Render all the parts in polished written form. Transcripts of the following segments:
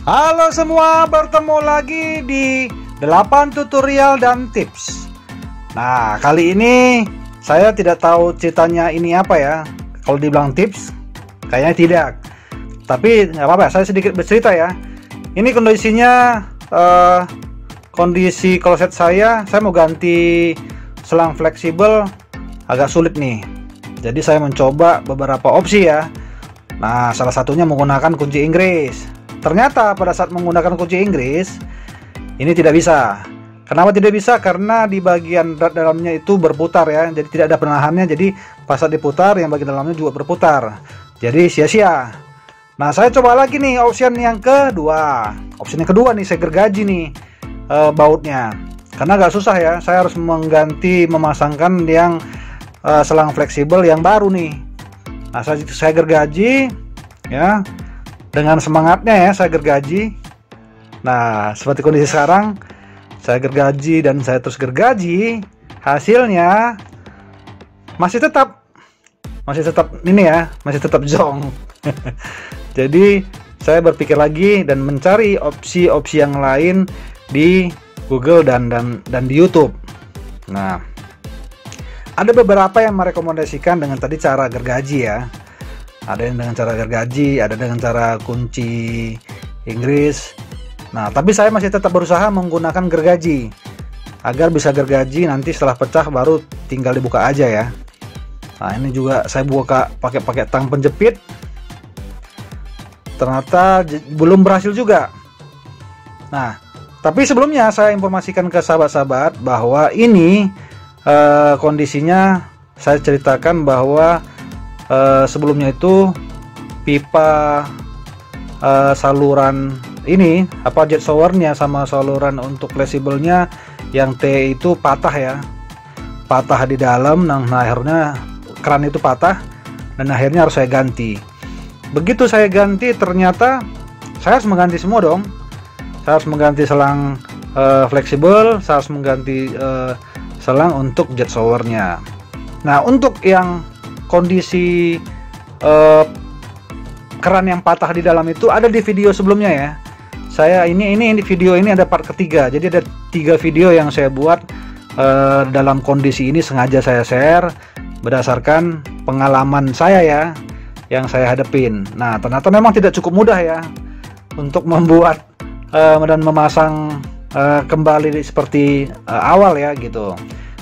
Halo semua, bertemu lagi di 8 tutorial dan tips. Nah, kali ini saya tidak tahu ceritanya ini apa ya. Kalau dibilang tips, kayaknya tidak. Tapi nggak apa-apa, saya sedikit bercerita ya. Ini kondisinya, kondisi kloset saya mau ganti selang fleksibel, agak sulit nih. Jadi saya mencoba beberapa opsi ya. Nah, salah satunya menggunakan kunci Inggris. Ternyata pada saat menggunakan kunci Inggris ini tidak bisa. Kenapa tidak bisa? Karena di bagian dalamnya itu berputar ya, jadi tidak ada penahannya. Jadi pas saat diputar, yang bagian dalamnya juga berputar, jadi sia-sia. Nah, saya coba lagi nih opsi yang kedua. Opsi yang kedua nih, saya gergaji nih bautnya, karena agak susah ya. Saya harus memasangkan yang selang fleksibel yang baru nih. Nah, saya gergaji ya, dengan semangatnya ya, saya gergaji. Nah, seperti kondisi sekarang, saya gergaji dan saya terus gergaji, hasilnya masih tetap ini ya, masih tetap jong. Jadi saya berpikir lagi dan mencari opsi-opsi yang lain di Google dan di YouTube. Nah, ada beberapa yang merekomendasikan dengan tadi cara gergaji ya. Ada yang dengan cara gergaji, ada dengan cara kunci Inggris. Nah, tapi saya masih tetap berusaha menggunakan gergaji agar bisa gergaji, nanti setelah pecah baru tinggal dibuka aja ya. Nah, ini juga saya buka pakai tang penjepit. Ternyata belum berhasil juga. Nah, tapi sebelumnya saya informasikan ke sahabat-sahabat bahwa ini kondisinya saya ceritakan bahwa sebelumnya itu pipa saluran ini jet showernya sama saluran untuk fleksibelnya yang T itu patah ya, patah di dalam. Nah, akhirnya keran itu patah dan akhirnya harus saya ganti. Begitu saya ganti, ternyata saya harus mengganti semua dong. Saya harus mengganti selang fleksibel, saya harus mengganti selang untuk jet showernya. Nah, untuk yang kondisi keran yang patah di dalam itu ada di video sebelumnya ya. Saya ini video ini ada part ketiga. Jadi ada 3 video yang saya buat dalam kondisi ini, sengaja saya share berdasarkan pengalaman saya ya, yang saya hadepin. Nah, ternyata memang tidak cukup mudah ya untuk membuat dan memasang kembali seperti awal ya gitu.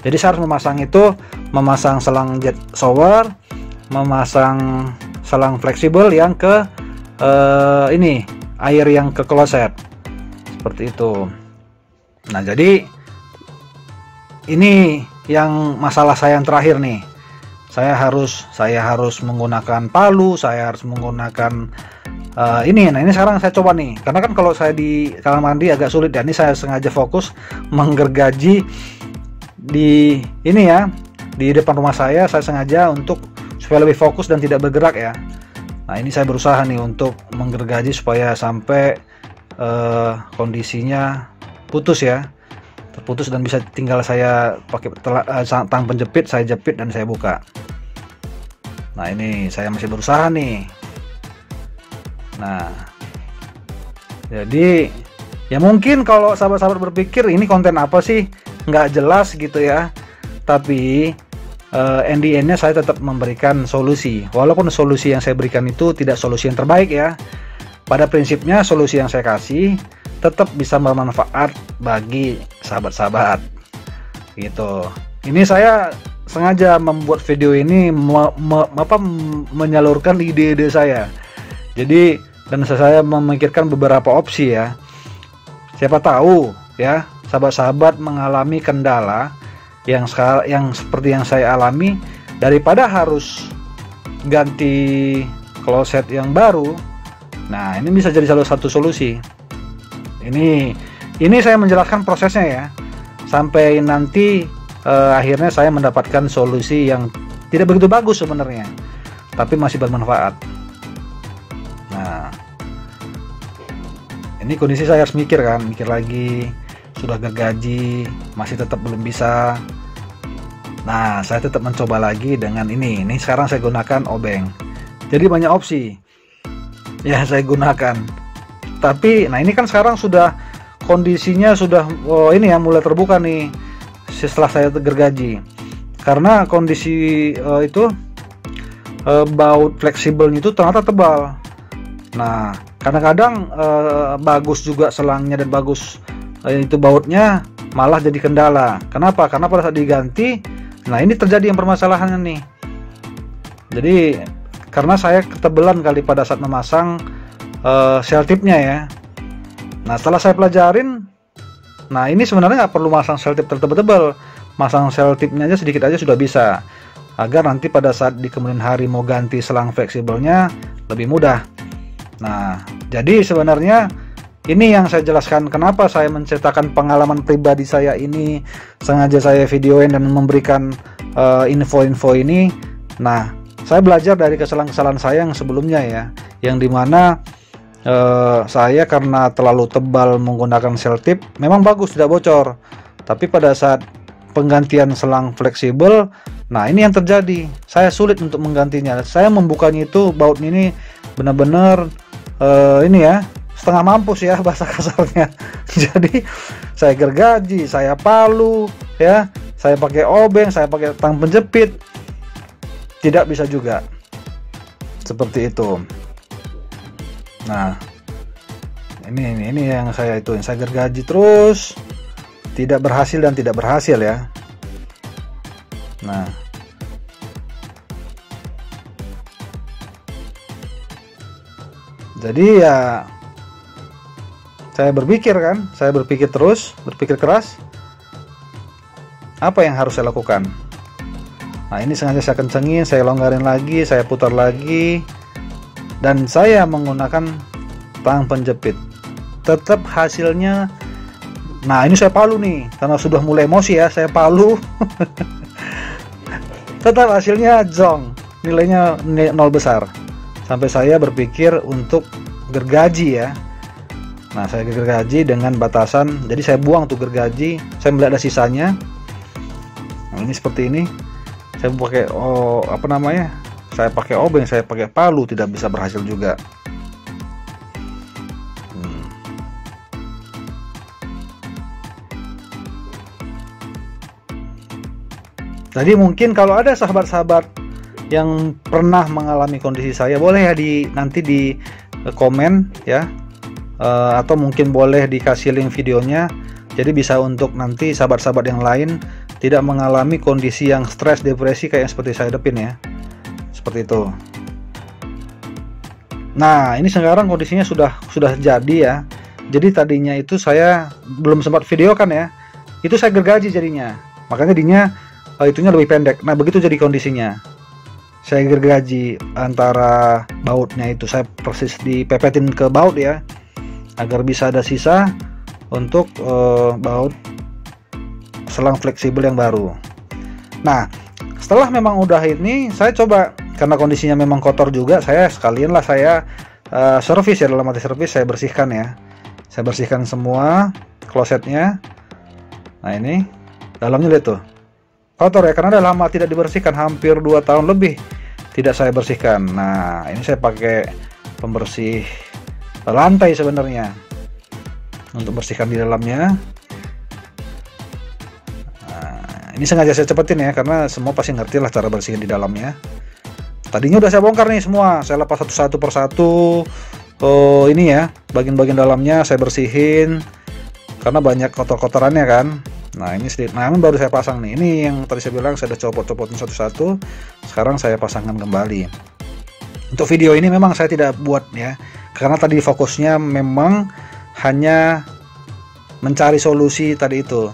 Jadi saya harus memasang selang jet shower, memasang selang fleksibel yang ke ini air yang ke kloset seperti itu. Nah, jadi ini yang masalah saya yang terakhir nih. Saya harus menggunakan palu, saya harus menggunakan ini. Nah, ini sekarang saya coba nih, karena kan kalau saya di kamar mandi agak sulit ya. Ini saya sengaja fokus menggergaji di ini ya, di depan rumah saya sengaja untuk supaya lebih fokus dan tidak bergerak ya. Nah, ini saya berusaha nih untuk menggergaji supaya sampai kondisinya putus ya, terputus, dan bisa tinggal saya pakai tang penjepit, saya jepit dan saya buka. Nah, ini saya masih berusaha nih. Nah, jadi ya mungkin kalau sahabat-sahabat berpikir ini konten apa sih, nggak jelas gitu ya, tapi endingnya saya tetap memberikan solusi, walaupun solusi yang saya berikan itu tidak solusi yang terbaik ya. Pada prinsipnya solusi yang saya kasih tetap bisa bermanfaat bagi sahabat-sahabat gitu. Ini saya sengaja membuat video ini menyalurkan ide-ide saya. Jadi, dan saya memikirkan beberapa opsi ya. Siapa tahu ya sahabat-sahabat mengalami kendala yang seperti yang saya alami, daripada harus ganti kloset yang baru. Nah, ini bisa jadi salah satu solusi. Ini saya menjelaskan prosesnya ya, sampai nanti akhirnya saya mendapatkan solusi yang tidak begitu bagus sebenarnya, tapi masih bermanfaat. Nah, ini kondisi saya harus mikir lagi, sudah gergaji masih tetap belum bisa. Nah, saya tetap mencoba lagi dengan ini sekarang saya gunakan obeng. Jadi banyak opsi ya saya gunakan. Tapi nah ini kan sekarang sudah kondisinya sudah ini ya mulai terbuka nih setelah saya gergaji, karena kondisi baut fleksibelnya itu ternyata tebal. Nah kadang-kadang bagus juga selangnya dan bagus itu bautnya, malah jadi kendala. Kenapa? Karena pada saat diganti, nah ini terjadi yang permasalahannya nih. Jadi karena saya ketebelan kali pada saat memasang sel tipnya ya. Nah setelah saya pelajarin, nah ini sebenarnya nggak perlu masang sel tip tebal-tebal, masang sel tipnya aja sedikit aja sudah bisa, agar nanti pada saat di kemudian hari mau ganti selang fleksibelnya lebih mudah. Nah jadi sebenarnya ini yang saya jelaskan kenapa saya menceritakan pengalaman pribadi saya ini, sengaja saya videoin dan memberikan info-info ini. Nah saya belajar dari kesalahan-kesalahan saya yang sebelumnya ya, yang dimana saya karena terlalu tebal menggunakan sel tip, memang bagus tidak bocor, tapi pada saat penggantian selang fleksibel, nah ini yang terjadi, saya sulit untuk menggantinya. Saya membukanya itu baut ini benar-benar ini ya setengah mampus ya bahasa kasarnya. Jadi saya gergaji, saya palu ya, saya pakai obeng, saya pakai tang penjepit, tidak bisa juga seperti itu. Nah ini yang saya gergaji terus, tidak berhasil dan tidak berhasil ya. Nah jadi ya saya berpikir terus, berpikir keras, apa yang harus saya lakukan. Nah ini sengaja saya kencengin, saya longgarin lagi, saya putar lagi, dan saya menggunakan tang penjepit. Tetap hasilnya, nah ini saya palu nih, karena sudah mulai emosi ya, saya palu. Tetap hasilnya jong, nilainya 0 besar. Sampai saya berpikir untuk gergaji ya. Nah saya gergaji dengan batasan, jadi saya buang tuh gergaji, saya melihat ada sisanya. Nah, ini seperti ini, saya pakai saya pakai obeng, saya pakai palu, tidak bisa berhasil juga. Jadi mungkin kalau ada sahabat-sahabat yang pernah mengalami kondisi saya, boleh ya nanti di komen ya, atau mungkin boleh dikasih link videonya, jadi bisa untuk nanti sahabat-sahabat yang lain tidak mengalami kondisi yang stres, depresi kayak yang seperti saya hadapin ya, seperti itu. Nah ini sekarang kondisinya sudah jadi ya. Jadi tadinya itu saya belum sempat videokan ya, itu saya gergaji jadinya, makanya jadinya itunya lebih pendek. Nah begitu jadi kondisinya, saya gergaji antara bautnya itu, saya persis dipepetin ke baut ya, agar bisa ada sisa untuk baut selang fleksibel yang baru. Nah setelah memang udah ini, saya coba, karena kondisinya memang kotor juga, saya sekalian lah saya servis ya, dalam arti servis saya bersihkan ya, saya bersihkan semua klosetnya. Nah ini dalamnya lihat tuh kotor ya, karena udah lama tidak dibersihkan, hampir 2 tahun lebih tidak saya bersihkan. Nah ini saya pakai pembersih lantai sebenarnya untuk bersihkan di dalamnya. Nah, ini sengaja saya cepetin ya, karena semua pasti ngerti lah cara bersihin di dalamnya. Tadinya udah saya bongkar nih semua, saya lepas satu persatu. Ini ya bagian-bagian dalamnya saya bersihin, karena banyak kotor-kotorannya kan. Nah ini sedikit, nah ini baru saya pasang nih. Ini yang tadi saya bilang saya udah copot-copotin satu-satu, sekarang saya pasangkan kembali. Untuk video ini memang saya tidak buat ya, karena tadi fokusnya memang hanya mencari solusi tadi itu.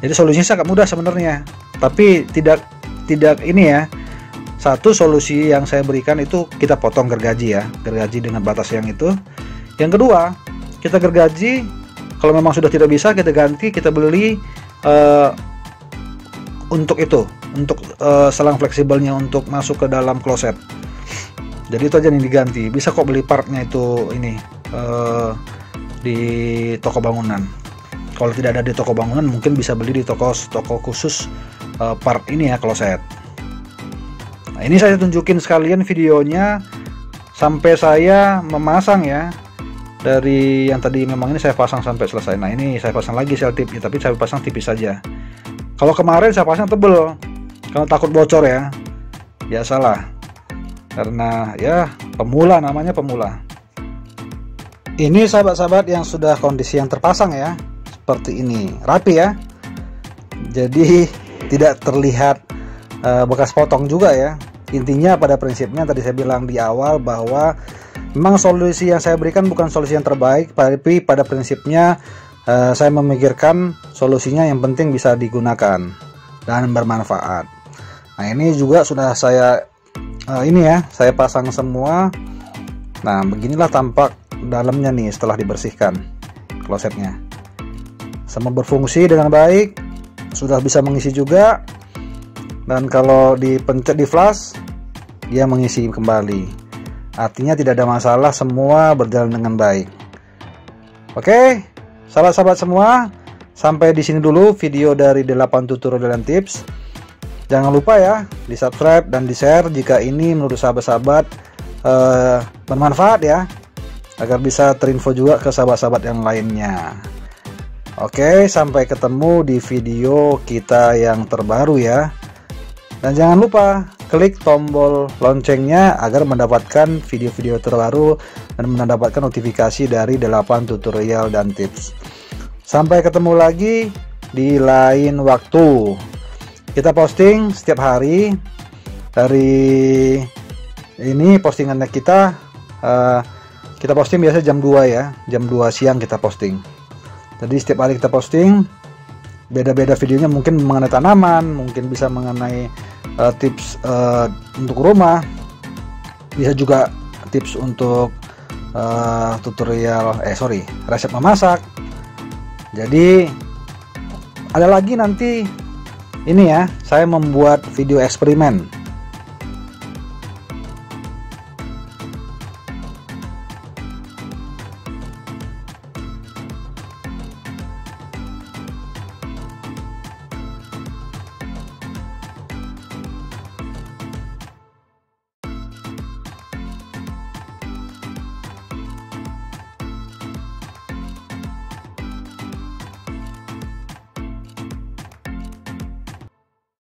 Jadi solusinya sangat mudah sebenarnya, tapi tidak ini ya. Satu solusi yang saya berikan itu kita potong gergaji ya, gergaji dengan batas yang itu. Yang kedua, kita gergaji, kalau memang sudah tidak bisa kita ganti, kita beli untuk itu, untuk selang fleksibelnya untuk masuk ke dalam kloset. Jadi itu aja yang diganti. Bisa kok beli partnya itu ini di toko bangunan. Kalau tidak ada di toko bangunan, mungkin bisa beli di toko khusus part ini ya, kloset. Nah, ini saya tunjukin sekalian videonya sampai saya memasang ya. dari yang tadi memang ini saya pasang sampai selesai. Nah ini saya pasang lagi sel tipnya, tapi saya pasang tipis saja. Kalau kemarin saya pasang tebel karena takut bocor ya. Biasalah, karena ya pemula, namanya pemula. Ini sahabat-sahabat yang sudah kondisi yang terpasang ya, seperti ini, rapi ya. Jadi tidak terlihat bekas potong juga ya. Intinya pada prinsipnya tadi saya bilang di awal bahwa memang solusi yang saya berikan bukan solusi yang terbaik, tapi pada prinsipnya saya memikirkan solusinya yang penting bisa digunakan dan bermanfaat. Nah ini juga sudah saya saya pasang semua. Nah beginilah tampak dalamnya nih setelah dibersihkan klosetnya. Semua berfungsi dengan baik, sudah bisa mengisi juga, dan kalau dipencet di flash dia mengisi kembali. Artinya tidak ada masalah, semua berjalan dengan baik. Oke, sahabat-sahabat semua, sampai di sini dulu video dari 8 tutorial dan tips. Jangan lupa ya di subscribe dan di share jika ini menurut sahabat-sahabat bermanfaat ya, agar bisa terinfo juga ke sahabat-sahabat yang lainnya. Oke, sampai ketemu di video kita yang terbaru ya. Dan jangan lupa klik tombol loncengnya agar mendapatkan video-video terbaru dan mendapatkan notifikasi dari 8 tutorial dan tips. Sampai ketemu lagi di lain waktu. Kita posting setiap hari. Dari ini postingannya kita posting biasa jam 2 ya, jam 2 siang kita posting. Jadi setiap hari kita posting, beda-beda videonya, mungkin mengenai tanaman, mungkin bisa mengenai tips untuk rumah, bisa juga tips untuk resep memasak. Jadi ada lagi nanti ini ya, saya membuat video eksperimen